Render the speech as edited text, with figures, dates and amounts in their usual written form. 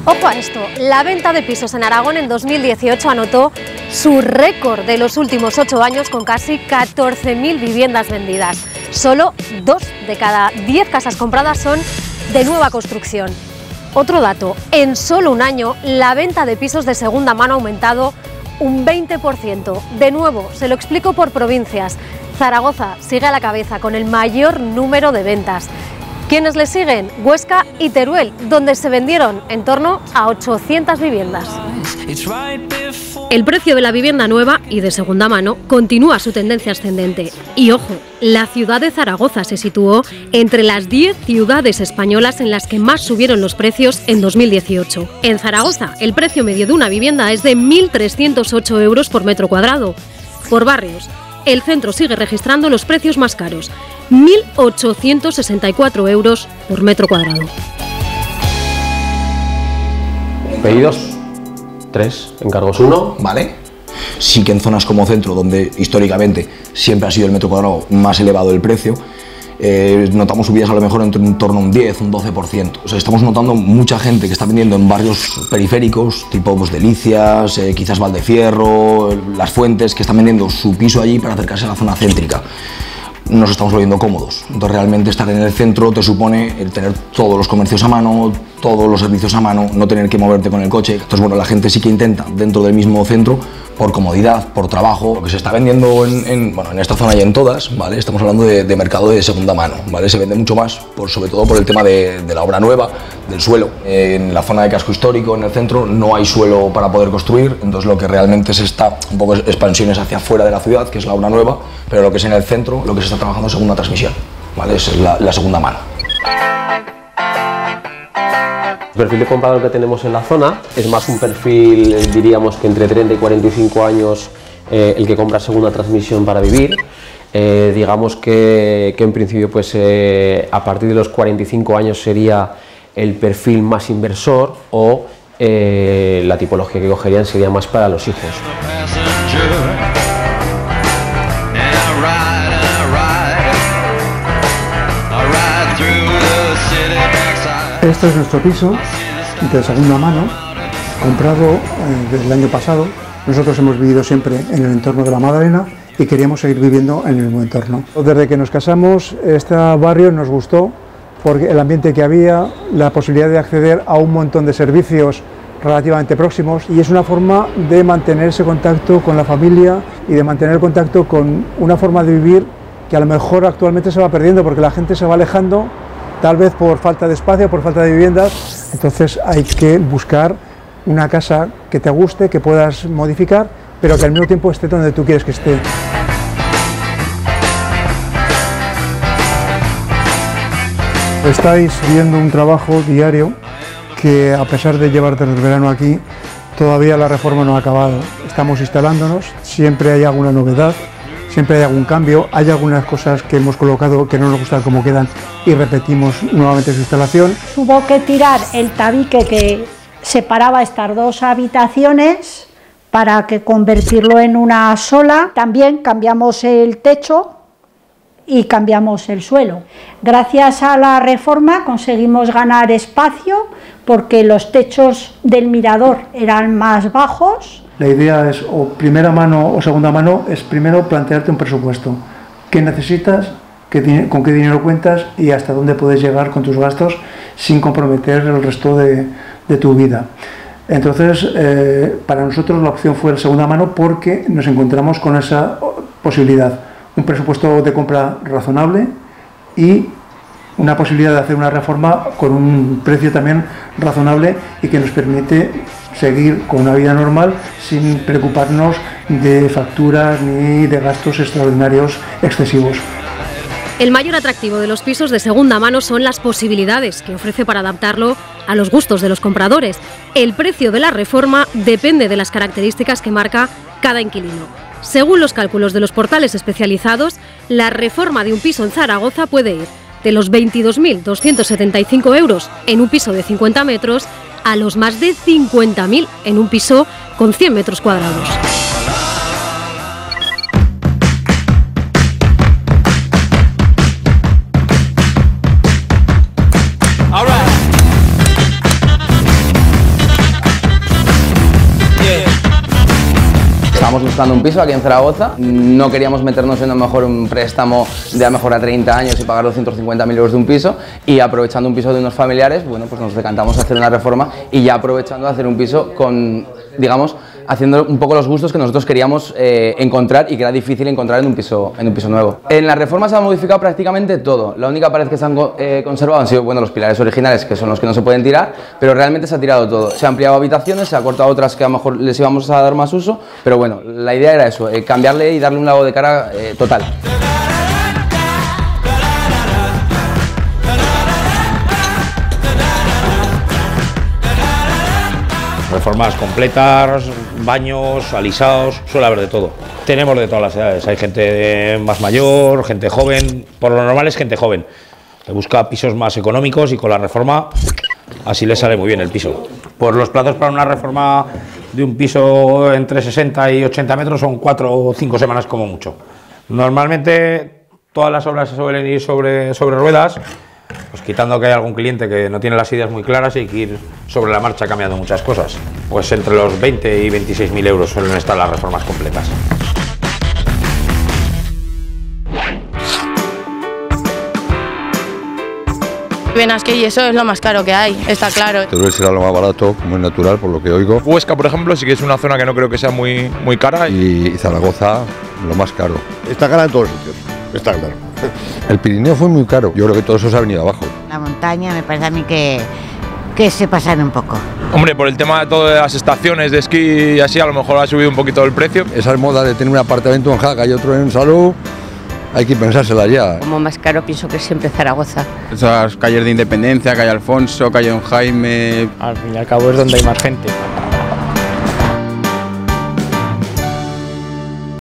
Ojo a esto, la venta de pisos en Aragón en 2018 anotó su récord de los últimos 8 años con casi 14.000 viviendas vendidas. Solo 2 de cada 10 casas compradas son de nueva construcción. Otro dato, en solo un año la venta de pisos de segunda mano ha aumentado un 20%. De nuevo, se lo explico por provincias. Zaragoza sigue a la cabeza con el mayor número de ventas. ¿Quiénes le siguen? Huesca y Teruel, donde se vendieron en torno a 800 viviendas. El precio de la vivienda nueva y de segunda mano continúa su tendencia ascendente. Y ojo, la ciudad de Zaragoza se situó entre las 10 ciudades españolas en las que más subieron los precios en 2018. En Zaragoza, el precio medio de una vivienda es de 1.308 euros por metro cuadrado. Por barrios, el centro sigue registrando los precios más caros, 1.864 euros por metro cuadrado. Pedidos 3, encargos 1. Vale. Sí que en zonas como centro, donde históricamente siempre ha sido el metro cuadrado más elevado el precio, notamos subidas a lo mejor en torno a un 10, un 12%. O sea, estamos notando mucha gente que está vendiendo en barrios periféricos, tipo pues, Delicias, quizás Valdefierro, Las Fuentes, que están vendiendo su piso allí para acercarse a la zona céntrica. Nos estamos volviendo cómodos. Entonces realmente estar en el centro te supone el tener todos los comercios a mano, todos los servicios a mano, no tener que moverte con el coche. Entonces bueno, la gente sí que intenta dentro del mismo centro, por comodidad, por trabajo, lo que se está vendiendo en esta zona y en todas, ¿vale? Estamos hablando de mercado de segunda mano, ¿vale? Se vende mucho más, sobre todo por el tema de la obra nueva, del suelo. En la zona de casco histórico, en el centro, no hay suelo para poder construir, entonces lo que realmente se está, un poco expansiones hacia afuera de la ciudad, que es la obra nueva, pero lo que es en el centro, lo que se está trabajando es segunda transmisión, ¿vale? Es la segunda mano. El perfil de comprador que tenemos en la zona es más un perfil, diríamos que entre 30 y 45 años, el que compra segunda transmisión para vivir. Digamos que en principio pues, a partir de los 45 años sería el perfil más inversor o la tipología que cogerían sería más para los hijos. Este es nuestro piso de segunda mano, comprado desde el año pasado. Nosotros hemos vivido siempre en el entorno de la Madalena y queríamos seguir viviendo en el mismo entorno. Desde que nos casamos, este barrio nos gustó porque el ambiente que había, la posibilidad de acceder a un montón de servicios relativamente próximos, y es una forma de mantener ese contacto con la familia y de mantener contacto con una forma de vivir que a lo mejor actualmente se va perdiendo porque la gente se va alejando, tal vez por falta de espacio, por falta de viviendas. Entonces hay que buscar una casa que te guste, que puedas modificar, pero que al mismo tiempo esté donde tú quieres que esté. Estáis viendo un trabajo diario que, a pesar de llevar desde el verano aquí, todavía la reforma no ha acabado. Estamos instalándonos, siempre hay alguna novedad, siempre hay algún cambio, hay algunas cosas que hemos colocado que no nos gustan como quedan y repetimos nuevamente su instalación. Hubo que tirar el tabique que separaba estas dos habitaciones para que convertirlo en una sola. También cambiamos el techo y cambiamos el suelo. Gracias a la reforma conseguimos ganar espacio porque los techos del mirador eran más bajos. La idea es, o primera mano o segunda mano, es primero plantearte un presupuesto. ¿Qué necesitas? ¿Con qué dinero cuentas? Y hasta dónde puedes llegar con tus gastos sin comprometer el resto de tu vida. Entonces, para nosotros la opción fue la segunda mano porque nos encontramos con esa posibilidad. Un presupuesto de compra razonable y una posibilidad de hacer una reforma con un precio también razonable y que nos permite seguir con una vida normal sin preocuparnos de facturas ni de gastos extraordinarios excesivos. El mayor atractivo de los pisos de segunda mano son las posibilidades que ofrece para adaptarlo a los gustos de los compradores. El precio de la reforma depende de las características que marca cada inquilino. Según los cálculos de los portales especializados, la reforma de un piso en Zaragoza puede ir de los 22.275 euros en un piso de 50 metros a los más de 50.000 en un piso con 100 metros cuadrados. Estábamos buscando un piso aquí en Zaragoza, no queríamos meternos en a lo mejor un préstamo de a lo mejor a 30 años y pagar 250.000 euros de un piso, y aprovechando un piso de unos familiares, bueno, pues nos decantamos a hacer una reforma y ya aprovechando a hacer un piso con, digamos, haciendo un poco los gustos que nosotros queríamos encontrar y que era difícil encontrar en un piso nuevo. En la reforma se ha modificado prácticamente todo. La única pared que se han conservado han sido, bueno, los pilares originales, que son los que no se pueden tirar, pero realmente se ha tirado todo. Se han ampliado habitaciones, se ha cortado otras que a lo mejor les íbamos a dar más uso, pero bueno, la idea era eso, cambiarle y darle un lavado de cara total. Reformas completas, baños, alisados, suele haber de todo. Tenemos de todas las edades, hay gente más mayor, gente joven, por lo normal es gente joven, que busca pisos más económicos y con la reforma así le sale muy bien el piso. Pues los plazos para una reforma de un piso entre 60 y 80 metros son 4 o 5 semanas como mucho. Normalmente todas las obras se suelen ir sobre ruedas, pues quitando que hay algún cliente que no tiene las ideas muy claras y hay que ir sobre la marcha cambiando muchas cosas. Pues entre los 20 y 26.000 euros suelen estar las reformas completas. Benasque y eso es lo más caro que hay, está claro. Teruel será lo más barato, como es natural, por lo que oigo. Huesca, por ejemplo, sí que es una zona que no creo que sea muy cara. Y Zaragoza, lo más caro. Está cara en todos sitios, está claro. El Pirineo fue muy caro, yo creo que todo eso se ha venido abajo. La montaña me parece a mí que se pasan un poco. Hombre, por el tema de todas las estaciones de esquí y así, a lo mejor ha subido un poquito el precio. Esa moda de tener un apartamento en Jaca y otro en Salou, hay que pensársela ya. Como más caro pienso que siempre Zaragoza. Esas calles de Independencia, calle Alfonso, calle Don Jaime. Al fin y al cabo es donde hay más gente.